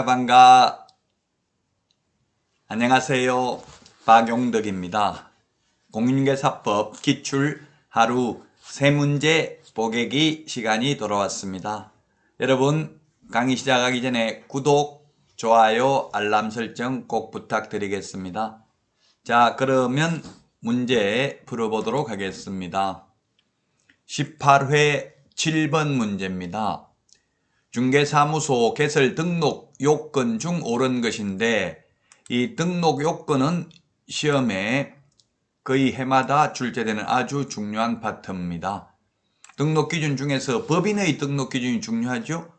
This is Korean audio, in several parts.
반가. 안녕하세요. 박용덕입니다. 공인중개사법 기출 하루 3문제 보객이 시간이 돌아왔습니다. 여러분, 강의 시작하기 전에 구독, 좋아요, 알람 설정 꼭 부탁드리겠습니다. 자, 그러면 문제 풀어보도록 하겠습니다. 18회 7번 문제입니다. 중개사무소 개설 등록 요건 중 옳은 것인데, 이 등록 요건은 시험에 거의 해마다 출제되는 아주 중요한 파트입니다. 등록 기준 중에서 법인의 등록 기준이 중요하죠.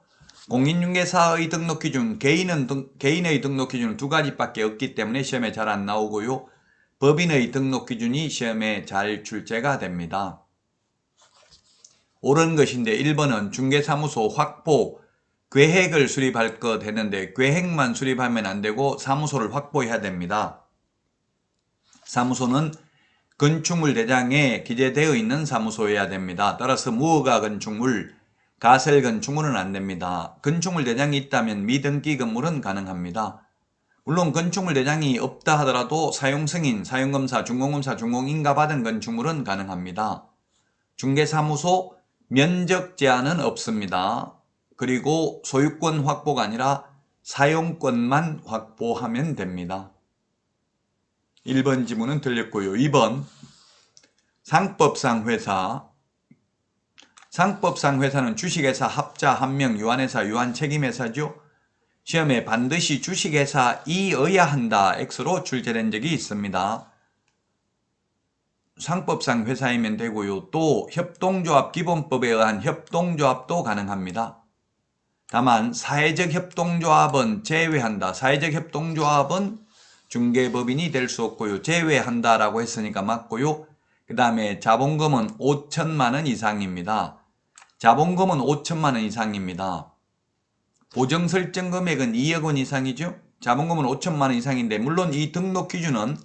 공인중개사의 등록 기준, 개인의 등록 기준은 2가지밖에 없기 때문에 시험에 잘 안 나오고요. 법인의 등록 기준이 시험에 잘 출제가 됩니다. 옳은 것인데 1번은 중개사무소 확보, 계획을 수립할 것 했는데 계획만 수립하면 안 되고 사무소를 확보해야 됩니다. 사무소는 건축물 대장에 기재되어 있는 사무소여야 됩니다. 따라서 무허가 건축물, 가설 건축물은 안 됩니다. 건축물 대장이 있다면 미등기 건물은 가능합니다. 물론 건축물 대장이 없다 하더라도 사용승인, 사용검사, 준공검사, 준공인가 받은 건축물은 가능합니다. 중개사무소 면적 제한은 없습니다. 그리고 소유권 확보가 아니라 사용권만 확보하면 됩니다. 1번 지문은 틀렸고요. 2번 상법상 회사. 상법상 회사는 주식회사, 합자, 한명, 유한회사, 유한책임회사죠. 시험에 반드시 주식회사이어야 한다 X로 출제된 적이 있습니다. 상법상 회사이면 되고요. 또 협동조합 기본법에 의한 협동조합도 가능합니다. 다만 사회적 협동조합은 제외한다. 사회적 협동조합은 중개법인이 될 수 없고요. 제외한다라고 했으니까 맞고요. 그 다음에 자본금은 5천만 원 이상입니다. 자본금은 5천만 원 이상입니다. 보정설정 금액은 2억 원 이상이죠. 자본금은 5천만 원 이상인데 물론 이 등록 기준은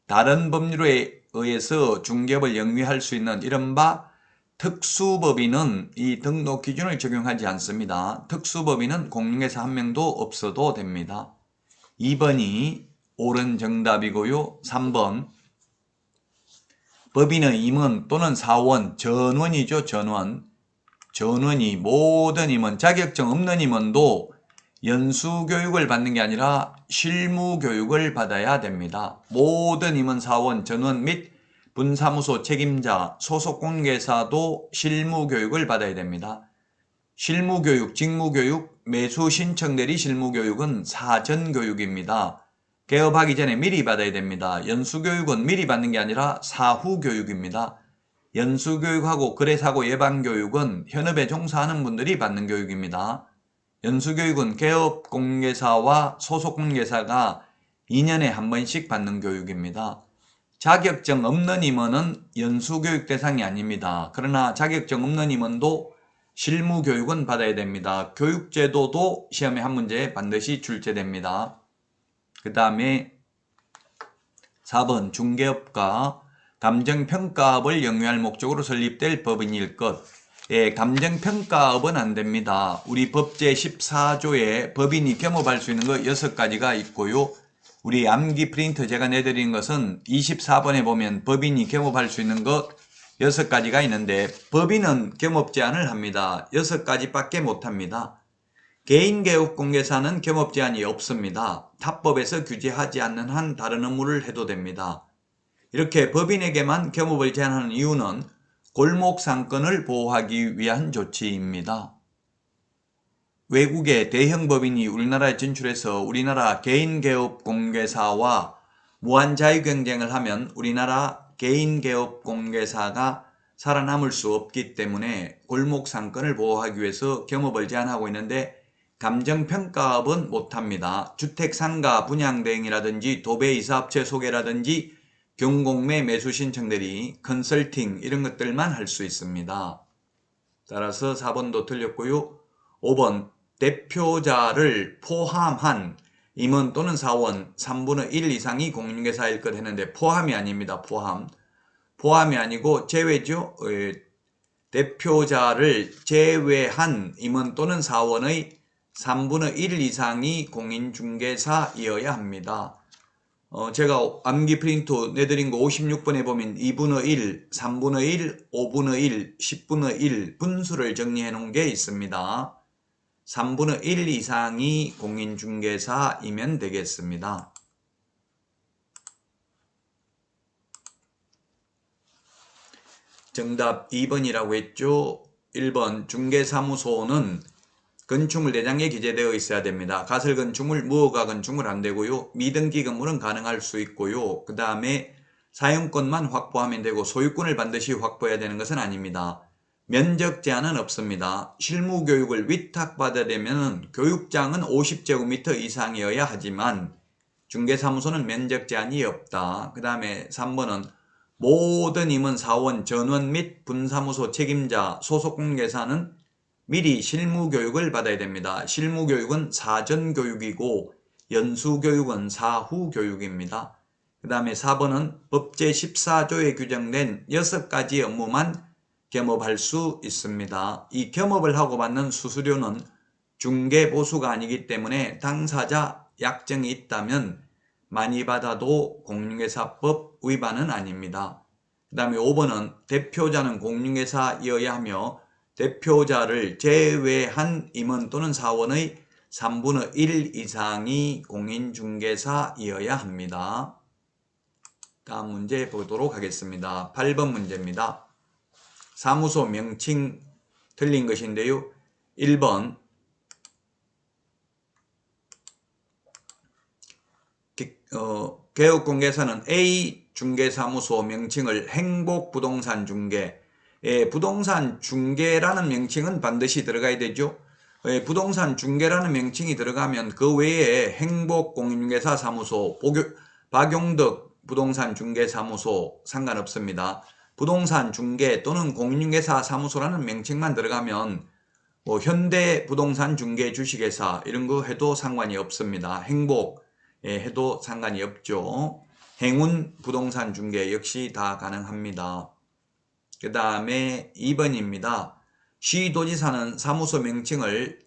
다른 법률에 의해서 중개업을 영위할 수 있는 이른바 특수법인은 이 등록 기준을 적용하지 않습니다. 특수법인은 공인중개사 한 명도 없어도 됩니다. 2번이 옳은 정답이고요. 3번 법인의 임원 또는 사원, 전원이죠. 전원이 모든 임원, 자격증 없는 임원도 연수교육을 받는 게 아니라 실무교육을 받아야 됩니다. 모든 임원, 사원, 전원 및 분사무소 책임자, 소속공개사도 실무교육을 받아야 됩니다. 실무교육, 직무교육, 매수신청대리 실무교육은 사전교육입니다. 개업하기 전에 미리 받아야 됩니다. 연수교육은 미리 받는 게 아니라 사후교육입니다. 연수교육하고 거래사고 예방교육은 현업에 종사하는 분들이 받는 교육입니다. 연수교육은 개업공개사와 소속공개사가 2년에 한 번씩 받는 교육입니다. 자격증 없는 임원은 연수교육 대상이 아닙니다. 그러나 자격증 없는 임원도 실무교육은 받아야 됩니다. 교육제도도 시험에 한 문제 반드시 출제됩니다. 그 다음에 4번 중개업과 감정평가업을 영위할 목적으로 설립될 법인일 것. 예, 감정평가업은 안 됩니다. 우리 법제 14조에 법인이 겸업할 수 있는 거 6가지가 있고요. 우리 암기 프린트 제가 내드린 것은 24번에 보면 법인이 겸업할 수 있는 것 6가지가 있는데 법인은 겸업 제한을 합니다. 6가지밖에 못합니다. 개인개업공개사는 겸업 제한이 없습니다. 타법에서 규제하지 않는 한 다른 업무를 해도 됩니다. 이렇게 법인에게만 겸업을 제한하는 이유는 골목상권을 보호하기 위한 조치입니다. 외국의 대형 법인이 우리나라에 진출해서 우리나라 개인개업공개사와 무한자유경쟁을 하면 우리나라 개인개업공개사가 살아남을 수 없기 때문에 골목상권을 보호하기 위해서 겸업을 제한하고 있는데 감정평가업은 못합니다. 주택상가 분양대행이라든지 도배이사업체 소개라든지 경공매 매수신청대리, 컨설팅 이런 것들만 할 수 있습니다. 따라서 4번도 틀렸고요. 5번 대표자를 포함한 임원 또는 사원 3분의 1 이상이 공인중개사일 것 했는데 포함이 아닙니다. 포함이 아니고 제외죠. 대표자를 제외한 임원 또는 사원의 3분의 1 이상이 공인중개사이어야 합니다. 제가 암기 프린트 내드린 거 56번에 보면 2분의 1, 3분의 1, 5분의 1, 10분의 1 분수를 정리해 놓은 게 있습니다. 3분의 1 이상이 공인중개사이면 되겠습니다. 정답 2번이라고 했죠. 1번 중개사무소는 건축물 내장에 기재되어 있어야 됩니다. 가설건축물, 무허가 건축물 안 되고요. 미등기 건물은 가능할 수 있고요. 그 다음에 사용권만 확보하면 되고 소유권을 반드시 확보해야 되는 것은 아닙니다. 면적 제한은 없습니다. 실무교육을 위탁받으려면 교육장은 50제곱미터 이상이어야 하지만 중개사무소는 면적 제한이 없다. 그 다음에 3번은 모든 임원, 사원, 전원 및 분사무소 책임자, 소속공개사는 미리 실무교육을 받아야 됩니다. 실무교육은 사전교육이고 연수교육은 사후교육입니다. 그 다음에 4번은 법 제14조에 규정된 6가지 업무만 겸업할 수 있습니다. 이 겸업을 하고 받는 수수료는 중개보수가 아니기 때문에 당사자 약정이 있다면 많이 받아도 공인중개사법 위반은 아닙니다. 그 다음에 5번은 대표자는 공인중개사이어야 하며 대표자를 제외한 임원 또는 사원의 3분의 1 이상이 공인중개사이어야 합니다. 다음 문제 보도록 하겠습니다. 8번 문제입니다. 사무소 명칭 틀린 것인데요. 1번 개업공개사는 A 중개사무소 명칭을 행복부동산 중개, 부동산 중개라는 명칭은 반드시 들어가야 되죠. 부동산 중개라는 명칭이 들어가면 그 외에 행복공인중개사 사무소, 박용덕 부동산 중개사무소 상관없습니다. 부동산 중개 또는 공인중개사 사무소라는 명칭만 들어가면 현대부동산 중개 주식회사 이런 거 해도 상관이 없습니다. 행복 해도 상관이 없죠. 행운 부동산 중개 역시 다 가능합니다. 그 다음에 2번입니다. 시도지사는 사무소 명칭을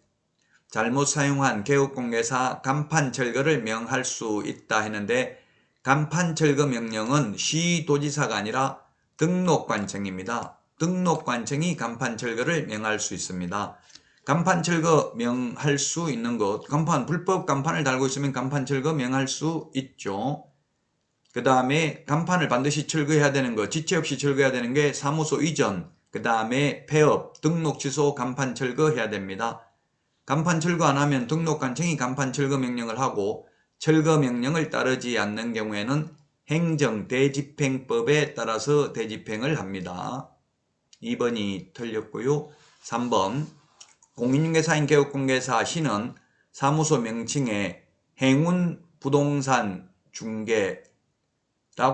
잘못 사용한 개업공개사 간판 철거를 명할 수 있다 했는데 간판 철거 명령은 시도지사가 아니라 등록관청입니다. 등록관청이 간판 철거를 명할 수 있습니다. 간판 철거 명할 수 있는 것, 불법 간판을 달고 있으면 간판 철거 명할 수 있죠. 그 다음에 간판을 반드시 철거해야 되는 거, 지체 없이 철거해야 되는 게 사무소 이전, 그 다음에 폐업, 등록 취소, 간판 철거해야 됩니다. 간판 철거 안 하면 등록관청이 간판 철거 명령을 하고 철거 명령을 따르지 않는 경우에는 행정대집행법에 따라서 대집행을 합니다. 2번이 틀렸고요. 3번 공인중개사인 개업공개사 시는 사무소 명칭에 행운 부동산 중개라고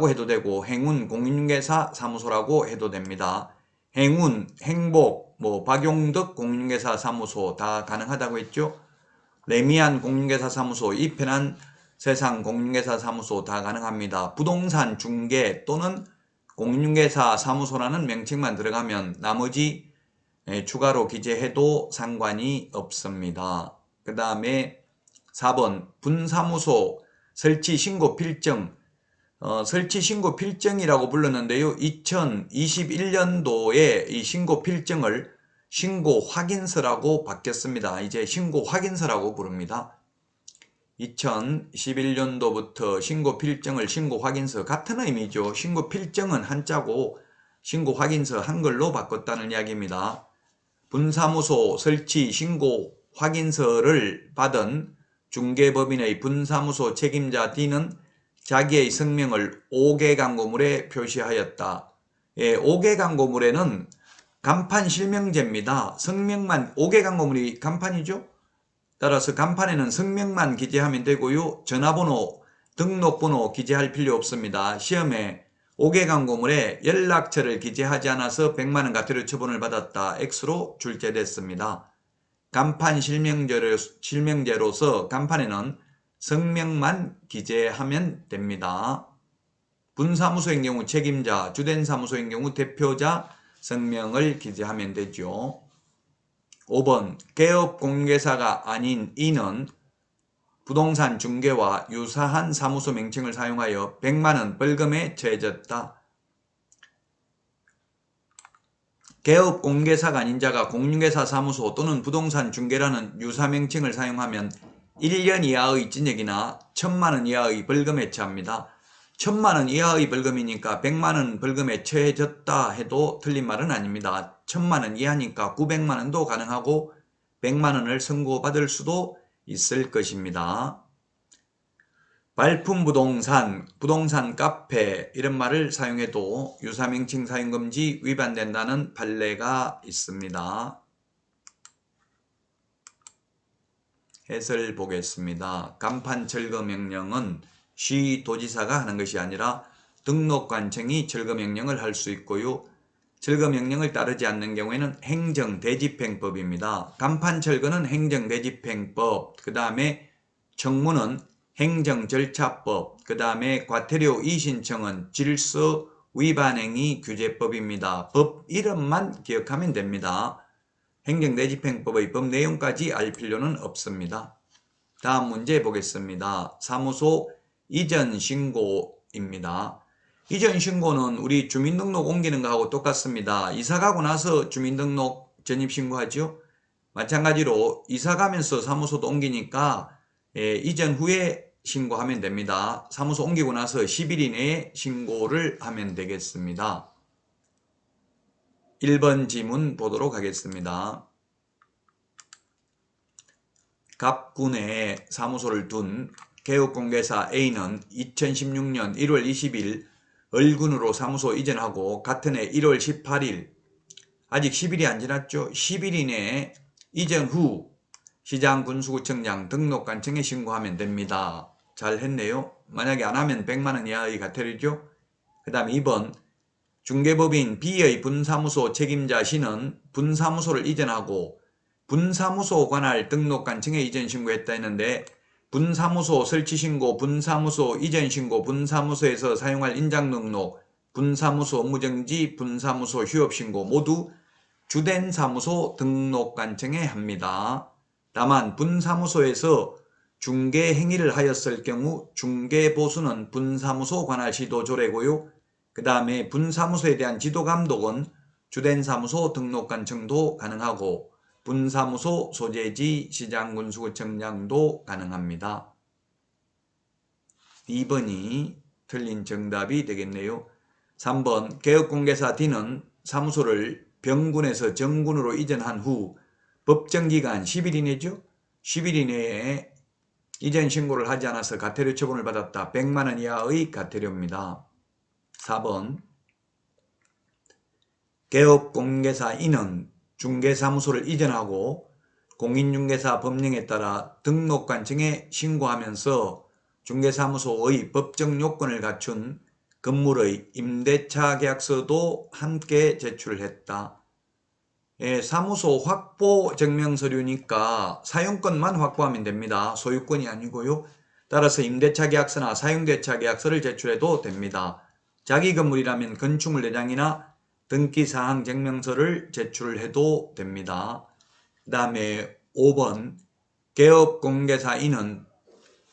해도 되고 행운 공인중개사 사무소라고 해도 됩니다. 행운, 행복, 박용덕 공인중개사 사무소 다 가능하다고 했죠. 레미안 공인중개사 사무소, 이 편한 세상 공인중개사 사무소 다 가능합니다. 부동산 중개 또는 공인중개사 사무소라는 명칭만 들어가면 나머지 추가로 기재해도 상관이 없습니다. 그 다음에 4번 분사무소 설치 신고 필정, 설치 신고 필정이라고 불렀는데요. 2021년도에 이 신고 필정을 신고 확인서라고 바뀌었습니다. 이제 신고 확인서라고 부릅니다. 2011년도부터 신고 필정을 신고 확인서, 같은 의미죠. 신고 필정은 한자고 신고 확인서 한글로 바꿨다는 이야기입니다. 분사무소 설치 신고 확인서를 받은 중개법인의 분사무소 책임자 D는 자기의 성명을 5개 광고물에 표시하였다. 5개 광고물에는 간판 실명제입니다. 성명만, 5개 광고물이 간판이죠. 따라서 간판에는 성명만 기재하면 되고요. 전화번호, 등록번호 기재할 필요 없습니다. 시험에 5개 광고물에 연락처를 기재하지 않아서 100만원 과태료 처분을 받았다. X로 출제됐습니다. 간판 실명제로서 간판에는 성명만 기재하면 됩니다. 분사무소인 경우 책임자, 주된 사무소인 경우 대표자 성명을 기재하면 되죠. 5번 개업공개사가 아닌 이는 부동산 중개와 유사한 사무소 명칭을 사용하여 100만원 벌금에 처해졌다. 개업공개사가 아닌 자가 공인중개사 사무소 또는 부동산 중개라는 유사 명칭을 사용하면 1년 이하의 징역이나 1000만원 이하의 벌금에 처합니다. 1000만원 이하의 벌금이니까 100만원 벌금에 처해졌다 해도 틀린 말은 아닙니다. 1000만원 이하니까 900만원도 가능하고 100만원을 선고받을 수도 있을 것입니다. 발품 부동산, 부동산 카페 이런 말을 사용해도 유사명칭 사용금지 위반된다는 판례가 있습니다. 해설 보겠습니다. 간판 철거 명령은 시도지사가 하는 것이 아니라 등록관청이 철거 명령을 할 수 있고요. 철거 명령을 따르지 않는 경우에는 행정대집행법입니다. 간판 철거는 행정대집행법, 그 다음에 청문은 행정절차법, 그 다음에 과태료 이신청은 질서 위반행위 규제법입니다. 법 이름만 기억하면 됩니다. 행정대집행법의 법 내용까지 알 필요는 없습니다. 다음 문제 보겠습니다. 사무소 이전 신고입니다. 이전 신고는 우리 주민등록 옮기는 거하고 똑같습니다. 이사 가고 나서 주민등록 전입신고하죠. 마찬가지로 이사 가면서 사무소도 옮기니까 이전 후에 신고하면 됩니다. 사무소 옮기고 나서 10일 이내에 신고를 하면 되겠습니다. 1번 지문 보도록 하겠습니다. 갑군에 사무소를 둔 개업공개사 A는 2016년 1월 20일 을군으로 사무소 이전하고 같은 해 1월 18일 아직 10일이 안 지났죠. 10일 이내에 이전 후 시장군수구청장 등록관청에 신고하면 됩니다. 잘 했네요. 만약에 안 하면 100만원 이하의 과태료죠. 그 다음에 2번 중개법인 B의 분사무소 책임자 C는 분사무소를 이전하고 분사무소 관할 등록관청에 이전 신고했다 했는데 분사무소 설치신고, 분사무소 이전신고, 분사무소에서 사용할 인장등록, 분사무소 업무정지, 분사무소 휴업신고 모두 주된 사무소 등록관청에 합니다. 다만 분사무소에서 중개행위를 하였을 경우 중개보수는 분사무소 관할 시도 조례고요. 그 다음에 분사무소에 대한 지도감독은 주된 사무소 등록관청도 가능하고 분사무소 소재지 시장군수구청장도 가능합니다. 2번이 틀린 정답이 되겠네요. 3번 개업공개사 D는 사무소를 병군에서 정군으로 이전한 후 법정기간 10일 이내죠. 10일 이내에 이전 신고를 하지 않아서 과태료 처분을 받았다. 100만원 이하의 과태료입니다. 4번 개업공개사 E는 중개사무소를 이전하고 공인중개사 법령에 따라 등록관청에 신고하면서 중개사무소의 법정 요건을 갖춘 건물의 임대차 계약서도 함께 제출했다. 사무소 확보 증명서류니까 사용권만 확보하면 됩니다. 소유권이 아니고요. 따라서 임대차 계약서나 사용대차 계약서를 제출해도 됩니다. 자기 건물이라면 건축물대장이나 등기사항 증명서를 제출해도 됩니다. 그 다음에 5번 개업공개사 E는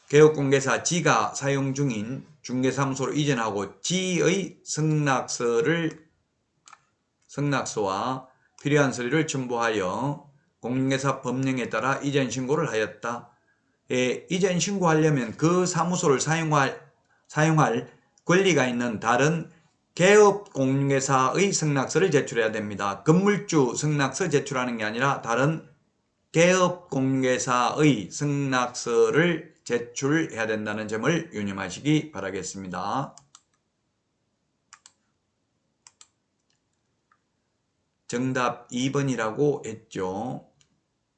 개업공개사 G가 사용 중인 중개사무소로 이전하고 G의 승낙서와 필요한 서류를 첨부하여 공인중개사 법령에 따라 이전 신고를 하였다. 이전 신고하려면 그 사무소를 사용할 권리가 있는 다른 개업공인중개사의 승낙서를 제출해야 됩니다. 건물주 승낙서 제출하는 게 아니라 다른 개업공인중개사의 승낙서를 제출해야 된다는 점을 유념하시기 바라겠습니다. 정답 2번이라고 했죠.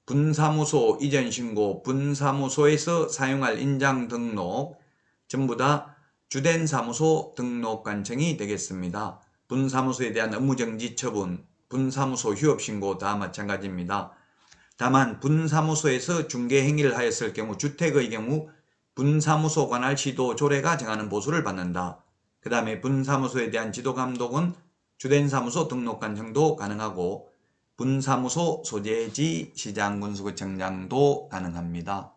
분사무소 이전 신고, 분사무소에서 사용할 인장 등록 전부 다 주된 사무소 등록관청이 되겠습니다. 분사무소에 대한 업무정지 처분, 분사무소 휴업신고 다 마찬가지입니다. 다만 분사무소에서 중개행위를 하였을 경우 주택의 경우 분사무소 관할 시도 조례가 정하는 보수를 받는다. 그 다음에 분사무소에 대한 지도 감독은 주된 사무소 등록관 정도 가능하고 분사무소 소재지 시장군수구청장도 가능합니다.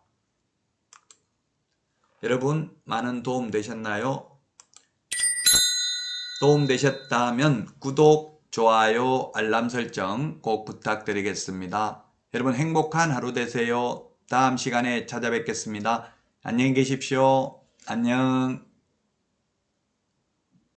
여러분 많은 도움 되셨나요? 도움 되셨다면 구독, 좋아요, 알람 설정 꼭 부탁드리겠습니다. 여러분 행복한 하루 되세요. 다음 시간에 찾아뵙겠습니다. 안녕히 계십시오. 안녕.